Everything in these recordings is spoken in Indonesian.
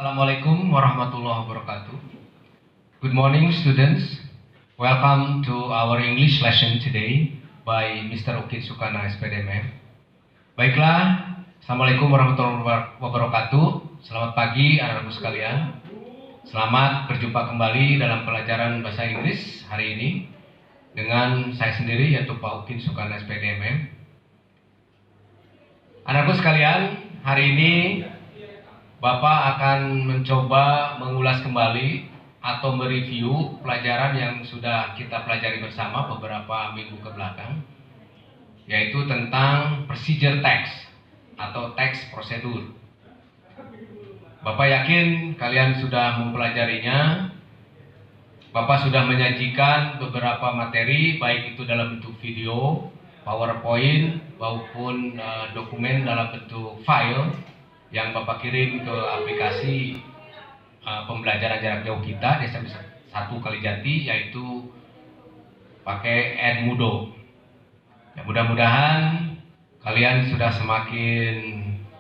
Assalamualaikum warahmatullahi wabarakatuh. Good morning, students. Welcome to our English lesson today by Mr. Ukit Sukana, SPDMF. Baiklah, Assalamualaikum warahmatullahi wabarakatuh. Selamat pagi anak-anakku sekalian. Selamat berjumpa kembali dalam pelajaran bahasa Inggris hari ini dengan saya sendiri, yaitu Pak Ukit Sukana, SPDMF. Anak-anakku sekalian, hari ini Bapak akan mencoba mengulas kembali atau mereview pelajaran yang sudah kita pelajari bersama beberapa minggu ke belakang, yaitu tentang procedure text atau teks prosedur. Bapak yakin kalian sudah mempelajarinya. Bapak sudah menyajikan beberapa materi, baik itu dalam bentuk video, PowerPoint, maupun dokumen dalam bentuk file yang Bapak kirim ke aplikasi pembelajaran jarak jauh kita di SMP 1 Kalijati, yaitu pakai Edmodo. Ya, mudah-mudahan kalian sudah semakin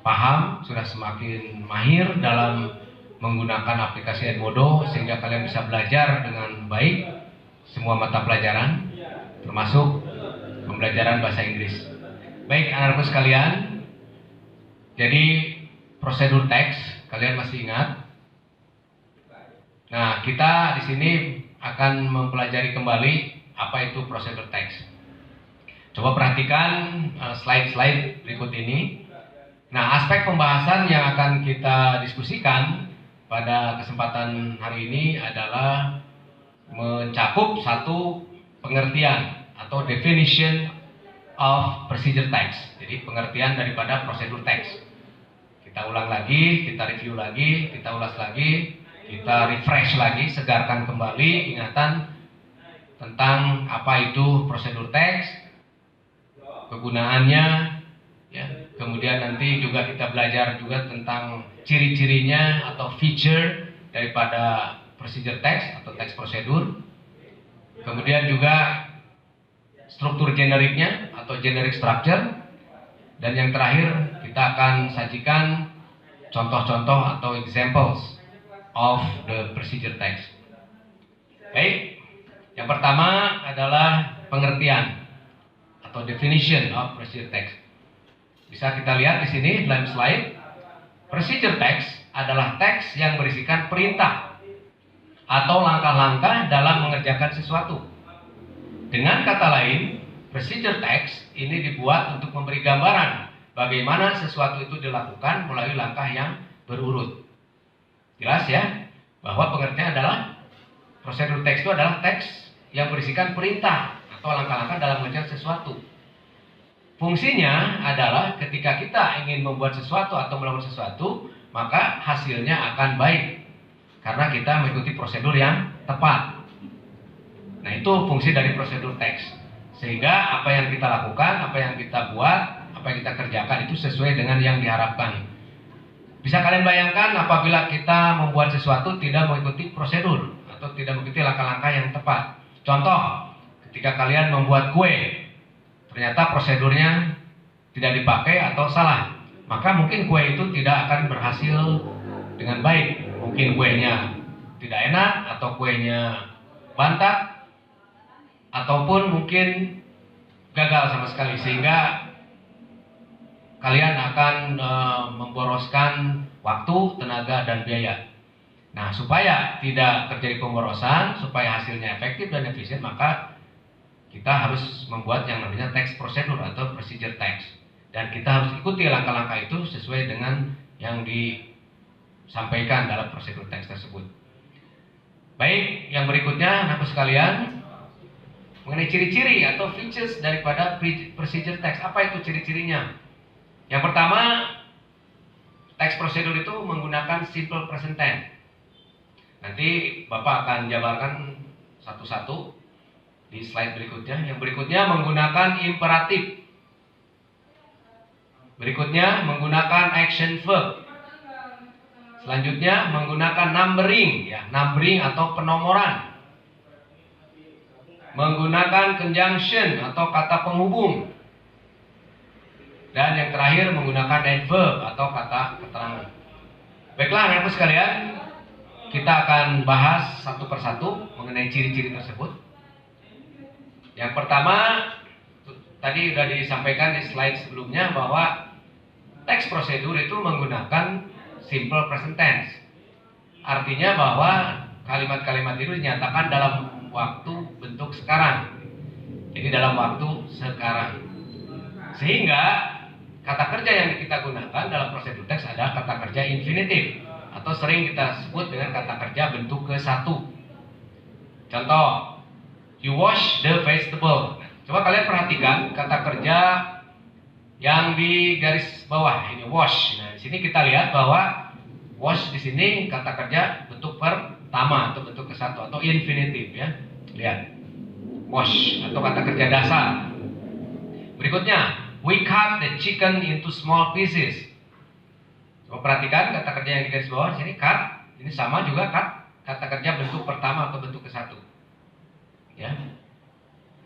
paham, sudah semakin mahir dalam menggunakan aplikasi Edmodo, sehingga kalian bisa belajar dengan baik semua mata pelajaran, termasuk pembelajaran bahasa Inggris. Baik anak-anakku sekalian, jadi prosedur teks, kalian masih ingat? Nah, kita di sini akan mempelajari kembali apa itu prosedur teks. Coba perhatikan slide-slide berikut ini. Nah, aspek pembahasan yang akan kita diskusikan pada kesempatan hari ini adalah mencakup satu pengertian atau definition of procedure text. Jadi pengertian daripada prosedur teks. Kita ulang lagi, kita review lagi, kita ulas lagi, kita refresh lagi, segarkan kembali ingatan tentang apa itu prosedur teks, kegunaannya, ya. Kemudian nanti juga kita belajar juga tentang ciri-cirinya atau feature daripada procedure text atau teks prosedur. Kemudian juga struktur generiknya atau generic structure. Dan yang terakhir kita akan sajikan contoh-contoh atau examples of the procedure text. Baik, yang pertama adalah pengertian atau definition of procedure text. Bisa kita lihat di sini dalam slide. Procedure text adalah teks yang berisikan perintah atau langkah-langkah dalam mengerjakan sesuatu. Dengan kata lain, procedure text ini dibuat untuk memberi gambaran bagaimana sesuatu itu dilakukan melalui langkah yang berurut. Jelas ya, bahwa pengertian adalah prosedur teks itu adalah teks yang berisikan perintah atau langkah-langkah dalam mengerjakan sesuatu. Fungsinya adalah ketika kita ingin membuat sesuatu atau melakukan sesuatu, maka hasilnya akan baik karena kita mengikuti prosedur yang tepat. Nah, itu fungsi dari prosedur teks. Sehingga apa yang kita lakukan, apa yang kita buat, apa yang kita kerjakan itu sesuai dengan yang diharapkan. Bisa kalian bayangkan apabila kita membuat sesuatu tidak mengikuti prosedur atau tidak mengikuti langkah-langkah yang tepat. Contoh, ketika kalian membuat kue, ternyata prosedurnya tidak dipakai atau salah, maka mungkin kue itu tidak akan berhasil dengan baik. Mungkin kuenya tidak enak atau kuenya bantat, ataupun mungkin gagal sama sekali, sehingga kalian akan memboroskan waktu, tenaga, dan biaya. Nah, supaya tidak terjadi pemborosan, supaya hasilnya efektif dan efisien, maka kita harus membuat yang namanya teks prosedur atau procedure text. Dan kita harus ikuti langkah-langkah itu sesuai dengan yang disampaikan dalam prosedur teks tersebut. Baik, yang berikutnya anak-anak sekalian, mengenai ciri-ciri atau features daripada procedure text. Apa itu ciri-cirinya? Yang pertama, teks prosedur itu menggunakan simple present tense. Nanti Bapak akan jabarkan satu-satu di slide berikutnya. Yang berikutnya menggunakan imperatif. Berikutnya menggunakan action verb. Selanjutnya menggunakan numbering, ya, numbering atau penomoran. Menggunakan conjunction atau kata penghubung. Dan yang terakhir menggunakan adverb atau kata keterangan. Baiklah anak-anakku sekalian, kita akan bahas satu persatu mengenai ciri-ciri tersebut. Yang pertama, tadi sudah disampaikan di slide sebelumnya bahwa teks prosedur itu menggunakan simple present tense. Artinya bahwa kalimat-kalimat itu dinyatakan dalam waktu bentuk sekarang. Jadi dalam waktu sekarang. Sehingga kata kerja yang kita gunakan dalam prosedur teks adalah kata kerja infinitif atau sering kita sebut dengan kata kerja bentuk ke-1. Contoh, you wash the vegetable. Coba kalian perhatikan kata kerja yang di garis bawah ini wash. Nah, di sini kita lihat bahwa wash di sini kata kerja bentuk pertama atau bentuk ke-1 atau infinitif ya. Lihat. Wash atau kata kerja dasar. Berikutnya, we cut the chicken into small pieces. Coba perhatikan kata kerja yang di garis bawah sini cut. Ini sama juga cut kata kerja bentuk pertama atau bentuk ke-1. Ya.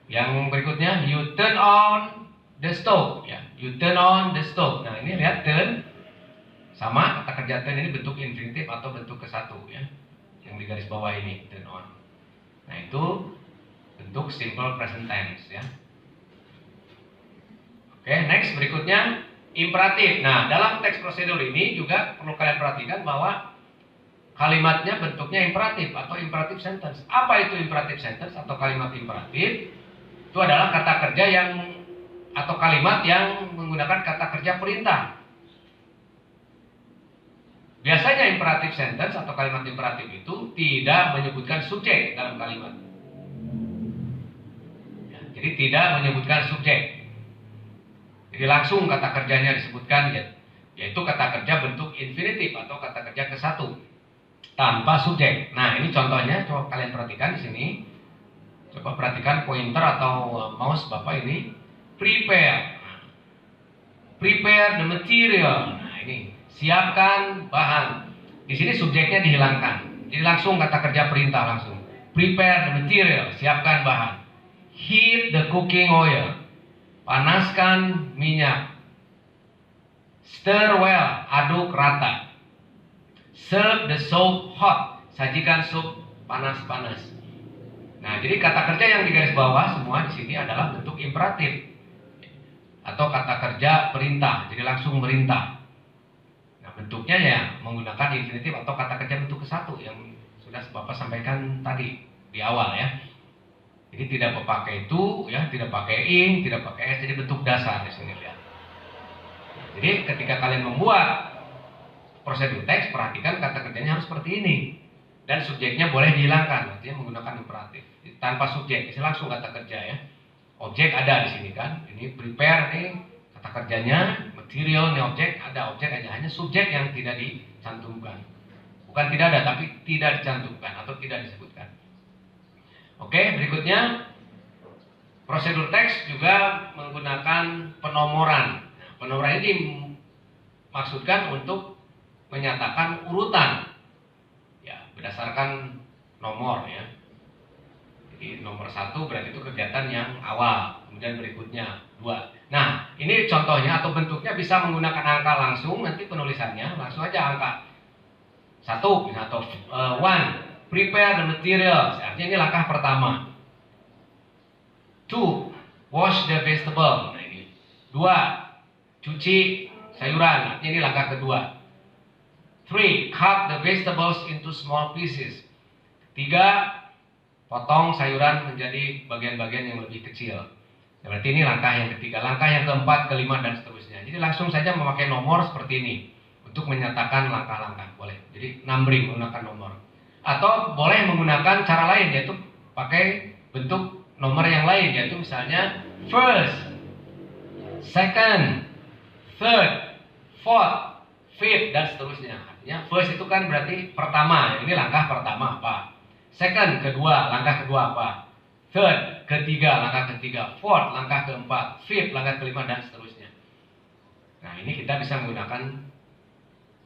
Yang berikutnya you turn on the stove. Ya, you turn on the stove. Nah, ini lihat turn sama kata kerja turn ini bentuk infinitif atau bentuk ke-1 ya. Yang di garis bawah ini turn on. Nah, itu bentuk simple present tense ya. Oke, next berikutnya imperatif. Nah, dalam teks prosedur ini juga perlu kalian perhatikan bahwa kalimatnya bentuknya imperatif atau imperative sentence. Apa itu imperative sentence atau kalimat imperatif? Itu adalah kata kerja yang atau kalimat yang menggunakan kata kerja perintah. Biasanya imperative sentence atau kalimat imperatif itu tidak menyebutkan subjek dalam kalimat. Ya, jadi tidak menyebutkan subjek. Jadi langsung kata kerjanya disebutkan, yaitu kata kerja bentuk infinitif atau kata kerja ke-1 tanpa subjek. Nah, ini contohnya, coba kalian perhatikan di sini. Coba perhatikan pointer atau mouse Bapak ini. Prepare. Prepare the material. Nah, ini siapkan bahan. Di sini subjeknya dihilangkan. Jadi langsung kata kerja perintah langsung. Prepare the material, siapkan bahan. Heat the cooking oil. Panaskan minyak. Stir well, aduk rata. Serve the soup hot, sajikan sup panas-panas. Nah, jadi kata kerja yang di garis bawah semua di sini adalah bentuk imperatif atau kata kerja perintah, jadi langsung merintah. Nah, bentuknya ya menggunakan infinitif atau kata kerja bentuk ke-1 yang sudah Bapak sampaikan tadi di awal ya. Jadi tidak pakai itu, ya, tidak pakai in, tidak pakai s, jadi bentuk dasar di sini lihat. Jadi ketika kalian membuat prosedur teks, perhatikan kata kerjanya harus seperti ini, dan subjeknya boleh dihilangkan, artinya menggunakan imperatif tanpa subjek, ini langsung kata kerja ya. Objek ada di sini kan, ini prepare nih kata kerjanya, material nih objek ada, objek aja, hanya subjek yang tidak dicantumkan. Bukan tidak ada, tapi tidak dicantumkan atau tidak disebutkan. Oke, berikutnya prosedur teks juga menggunakan penomoran. Nah, penomoran ini dimaksudkan untuk menyatakan urutan, ya, berdasarkan nomor ya. Jadi nomor 1 berarti itu kegiatan yang awal, kemudian berikutnya 2. Nah, ini contohnya atau bentuknya bisa menggunakan angka langsung, nanti penulisannya langsung aja angka 1 atau 1. Prepare the materials, artinya ini langkah pertama. 2. Wash the vegetable. Nah, ini 2. Cuci sayuran, artinya ini langkah kedua. 3. Cut the vegetables into small pieces. 3. Potong sayuran menjadi bagian-bagian yang lebih kecil. Berarti ini langkah yang ketiga. Langkah yang keempat, kelima, dan seterusnya. Jadi langsung saja memakai nomor seperti ini untuk menyatakan langkah-langkah. Boleh. Jadi numbering menggunakan nomor. Atau boleh menggunakan cara lain, yaitu pakai bentuk nomor yang lain, yaitu misalnya first, second, third, fourth, fifth, dan seterusnya. Artinya first itu kan berarti pertama, ini langkah pertama apa? Second, kedua, langkah kedua apa? Third, ketiga, langkah ketiga. Fourth, langkah keempat. Fifth, langkah kelima, dan seterusnya. Nah, ini kita bisa menggunakan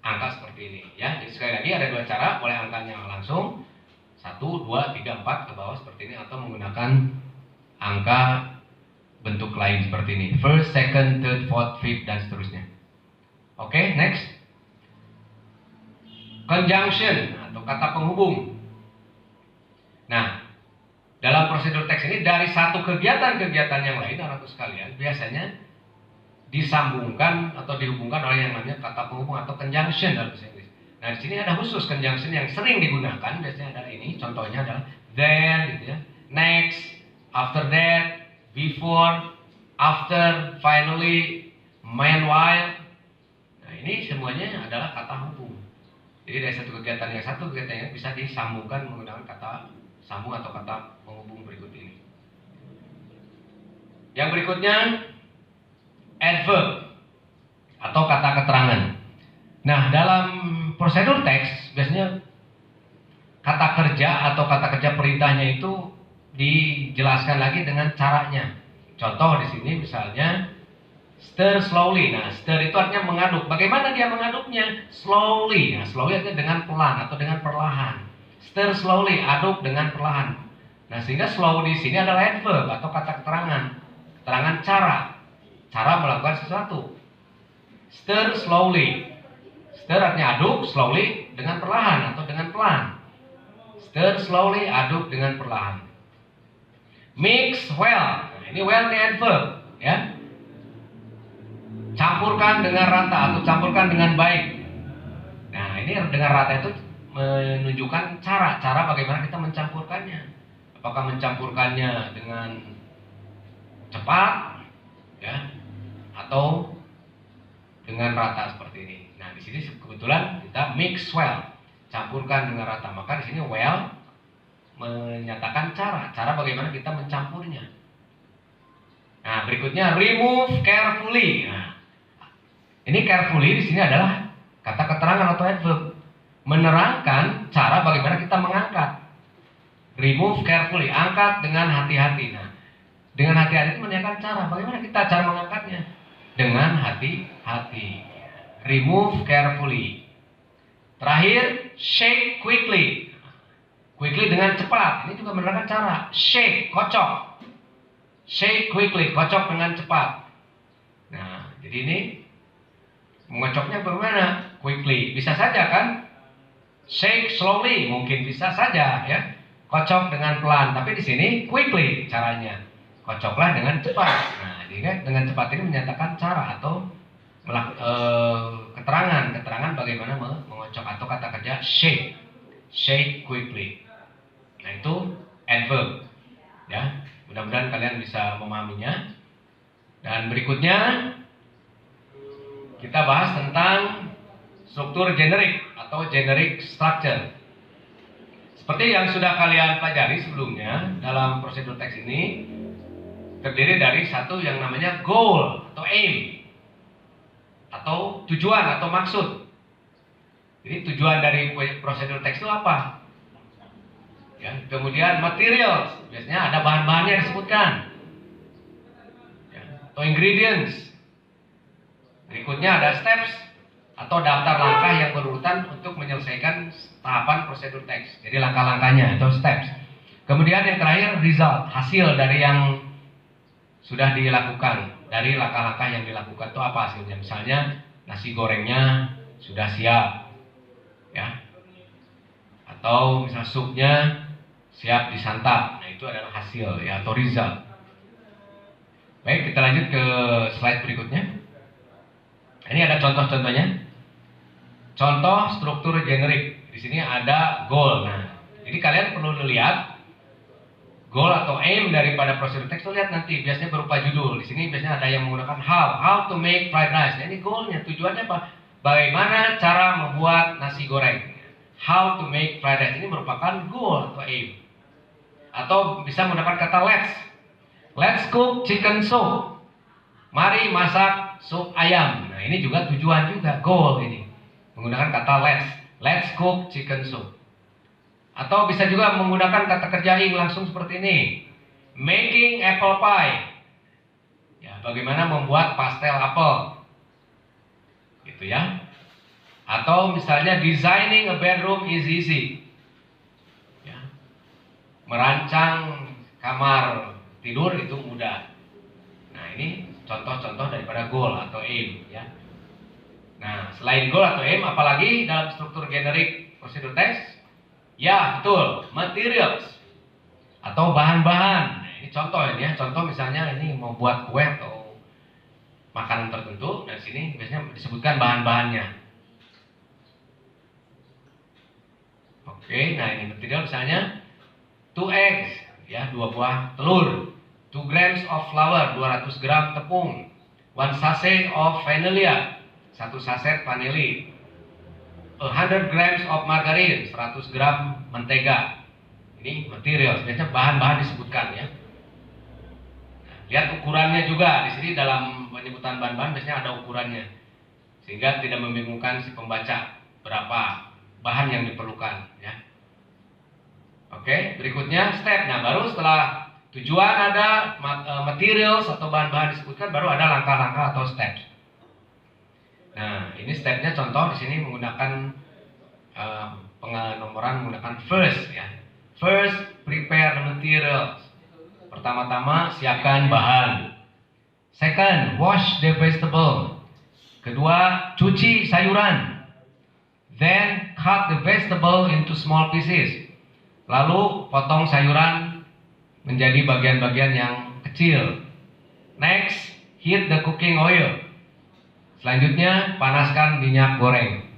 angka seperti ini ya. Jadi sekali lagi ada 2 cara, boleh angkanya langsung 1, 2, 3, 4 ke bawah seperti ini, atau menggunakan angka bentuk lain seperti ini, first, second, third, fourth, fifth, dan seterusnya. Oke, next. conjunction atau kata penghubung. Nah, dalam prosedur teks ini dari satu kegiatan-kegiatan yang lain, anak-anak sekalian, biasanya disambungkan atau dihubungkan oleh yang namanya kata penghubung atau conjunction dalam bahasa Inggris. Nah, di sini ada khusus conjunction yang sering digunakan, biasanya adalah ini, contohnya adalah then, gitu ya, next, after that, before, after, finally, meanwhile. Nah, ini semuanya adalah kata hubung. Jadi dari satu kegiatan yang bisa disambungkan menggunakan kata sambung atau kata penghubung berikut ini. Yang berikutnya adverb atau kata keterangan. Nah, dalam prosedur teks biasanya kata kerja atau kata kerja perintahnya itu dijelaskan lagi dengan caranya. Contoh di sini misalnya stir slowly. Nah, stir itu artinya mengaduk. Bagaimana dia mengaduknya? Slowly. Nah, slowly artinya dengan pelan atau dengan perlahan. Stir slowly, aduk dengan perlahan. Nah, sehingga slow di sini adalah adverb atau kata keterangan. Keterangan cara melakukan sesuatu. Stir slowly. Stir artinya aduk, slowly dengan perlahan atau dengan pelan. Stir slowly, aduk dengan perlahan. Mix well. Nah, ini well ini adverb, ya. Campurkan dengan rata atau campurkan dengan baik. Nah, ini dengan rata itu menunjukkan cara bagaimana kita mencampurkannya. Apakah mencampurkannya dengan cepat, ya, atau dengan rata seperti ini. Nah, di sini kebetulan kita mix well, campurkan dengan rata. Maka di sini well menyatakan cara bagaimana kita mencampurnya. Nah, berikutnya remove carefully. Nah, ini carefully di sini adalah kata keterangan atau adverb, menerangkan cara bagaimana kita mengangkat. Remove carefully, angkat dengan hati-hati. Nah, dengan hati-hati itu menerangkan cara bagaimana kita cara mengangkatnya dengan hati-hati. Remove carefully. Terakhir, shake quickly. Quickly dengan cepat. Ini juga menerangkan cara. Shake, kocok. Shake quickly, kocok dengan cepat. Nah, jadi ini mengocoknya bagaimana? Quickly. Bisa saja kan? Shake slowly, mungkin bisa saja, ya. Kocok dengan pelan, tapi di sini quickly caranya. Kocoklah dengan cepat. Nah, jadi dengan cepat ini menyatakan cara atau keterangan bagaimana mengocok atau kata kerja shake quickly. Nah, itu adverb, ya. Mudah-mudahan kalian bisa memahaminya. Dan berikutnya kita bahas tentang struktur generik atau generic structure. Seperti yang sudah kalian pelajari sebelumnya, dalam prosedur teks ini terdiri dari satu yang namanya goal atau aim, atau tujuan atau maksud. Jadi tujuan dari prosedur teks itu apa? Ya, kemudian materials, biasanya ada bahan-bahannya disebutkan, ya, atau ingredients. Berikutnya ada steps atau daftar langkah yang berurutan untuk menyelesaikan tahapan prosedur teks. Jadi langkah-langkahnya atau steps. Kemudian yang terakhir result, hasil dari yang sudah dilakukan. Dari langkah-langkah yang dilakukan itu apa hasilnya? Misalnya nasi gorengnya sudah siap, ya. Atau misal supnya siap disantap. Nah, itu adalah hasil, ya, atau result. Baik, kita lanjut ke slide berikutnya. Ini ada contoh-contohnya. Contoh struktur generik. Di sini ada goal. Nah, jadi kalian perlu lihat goal atau aim daripada prosedur teks. Lihat nanti biasanya berupa judul. Di sini biasanya ada yang menggunakan how to make fried rice. Nah, ini goalnya, tujuannya apa? Bagaimana cara membuat nasi goreng. How to make fried rice ini merupakan goal atau aim. Atau bisa menggunakan kata let's cook chicken soup. Mari masak sup ayam. Nah, ini juga tujuan juga, goal ini. Menggunakan kata let's cook chicken soup. Atau bisa juga menggunakan kata kerja ing langsung seperti ini. Making apple pie. Ya, bagaimana membuat pastel apel. Gitu ya. Atau misalnya designing a bedroom is easy. Ya. Merancang kamar tidur itu mudah. Nah, ini contoh-contoh daripada goal atau aim, ya. Nah, selain goal atau aim, apalagi dalam struktur generic procedure text? Ya, betul, materials atau bahan-bahan. Nah, ini contoh ini ya, contoh misalnya ini mau buat kue atau makanan tertentu, dan sini biasanya disebutkan bahan-bahannya. Oke, nah ini material misalnya 2 eggs, ya 2 buah telur, 2 grams of flour, 200 gram tepung, 1 sachet of vanilla, 1 saset vanili, 100 grams of margarine, 100 gram mentega. Ini material, biasanya bahan-bahan disebutkan ya. Nah, lihat ukurannya juga di sini dalam penyebutan bahan-bahan biasanya ada ukurannya, sehingga tidak membingungkan si pembaca berapa bahan yang diperlukan ya. Oke, berikutnya step. Nah, baru setelah tujuan ada, materials atau bahan-bahan disebutkan, baru ada langkah-langkah atau steps. Nah, ini stepnya contoh di sini menggunakan pengenomoran menggunakan first ya. First, prepare the materials. Pertama-tama siapkan bahan. Second, wash the vegetable. Kedua, cuci sayuran. Then cut the vegetable into small pieces. Lalu potong sayuran menjadi bagian-bagian yang kecil. Next, heat the cooking oil. Selanjutnya, panaskan minyak goreng.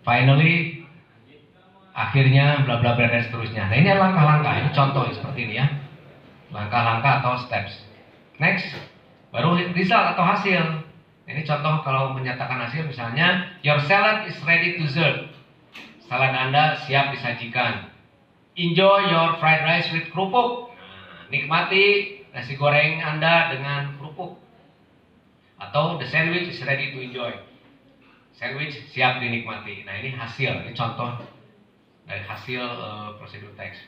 Finally, akhirnya bla bla bla dan seterusnya. Nah, ini langkah-langkah, ini contoh seperti ini ya. Langkah-langkah atau steps. Next, baru result atau hasil. Ini contoh kalau menyatakan hasil, misalnya your salad is ready to serve. Salad Anda siap disajikan. Enjoy your fried rice with kerupuk. Nah, nikmati nasi goreng Anda dengan kerupuk. Atau the sandwich is ready to enjoy. Sandwich siap dinikmati. Nah, ini hasil, ini contoh dari hasil prosedur teks.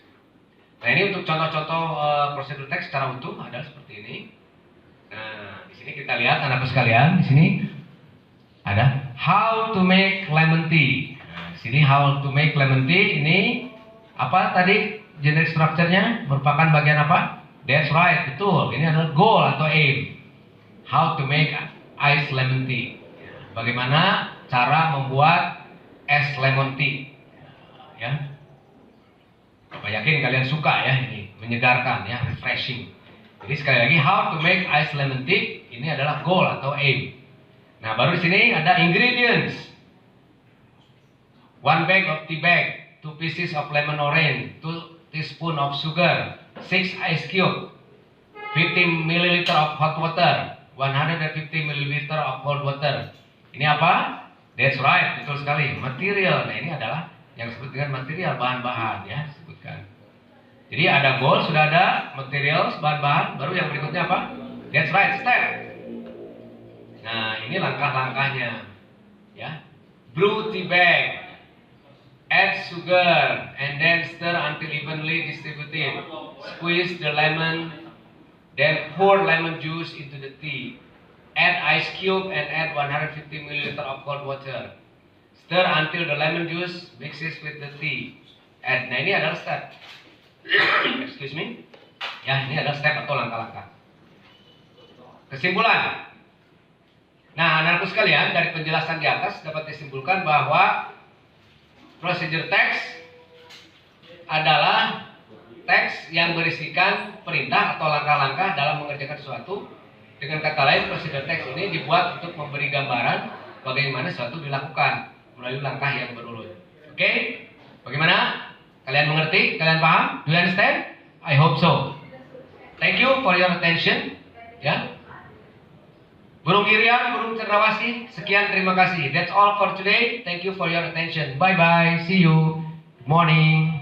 Nah, ini untuk contoh-contoh prosedur teks secara utuh ada seperti ini. Nah, di sini kita lihat anak-anak sekalian, di sini ada how to make lemon tea. Nah, di sini how to make lemon tea ini apa tadi generic structure-nya merupakan bagian apa? That's right, betul. Ini adalah goal atau aim. How to make ice lemon tea. Bagaimana cara membuat es lemon tea. Ya, Bapak yakin kalian suka ya, ini menyegarkan ya, refreshing. Jadi sekali lagi how to make ice lemon tea ini adalah goal atau aim. Nah, baru di sini ada ingredients. 1 bag of tea bag, 2 pieces of lemon orange, 2 teaspoon of sugar, 6 ice cube, 50 ml of hot water, 150 ml of cold water. Ini apa? That's right, betul sekali, material. Nah, ini adalah yang disebut dengan material, bahan-bahan ya, disebutkan. Jadi ada goal, sudah ada materials, bahan-bahan, baru yang berikutnya apa? That's right, step. Nah, ini langkah-langkahnya ya. Brew tea bag, add sugar, and then stir until evenly distributed. Squeeze the lemon, then pour lemon juice into the tea. Add ice cube and add 150 ml of cold water. Stir until the lemon juice mixes with the tea. Nah, ini adalah step. Excuse me. Ya, ini adalah step atau langkah-langkah. Kesimpulan. Nah, anak-anakku sekalian, dari penjelasan di atas dapat disimpulkan bahwa procedure text adalah teks yang berisikan perintah atau langkah-langkah dalam mengerjakan sesuatu. Dengan kata lain, procedure text ini dibuat untuk memberi gambaran bagaimana sesuatu dilakukan melalui langkah yang berurut. Oke? Bagaimana? Kalian mengerti? Kalian paham? Do you understand? I hope so. Thank you for your attention. Ya. Burung Irian, burung cendrawasih, sekian, terima kasih. That's all for today. Thank you for your attention. Bye bye. See you. Good morning.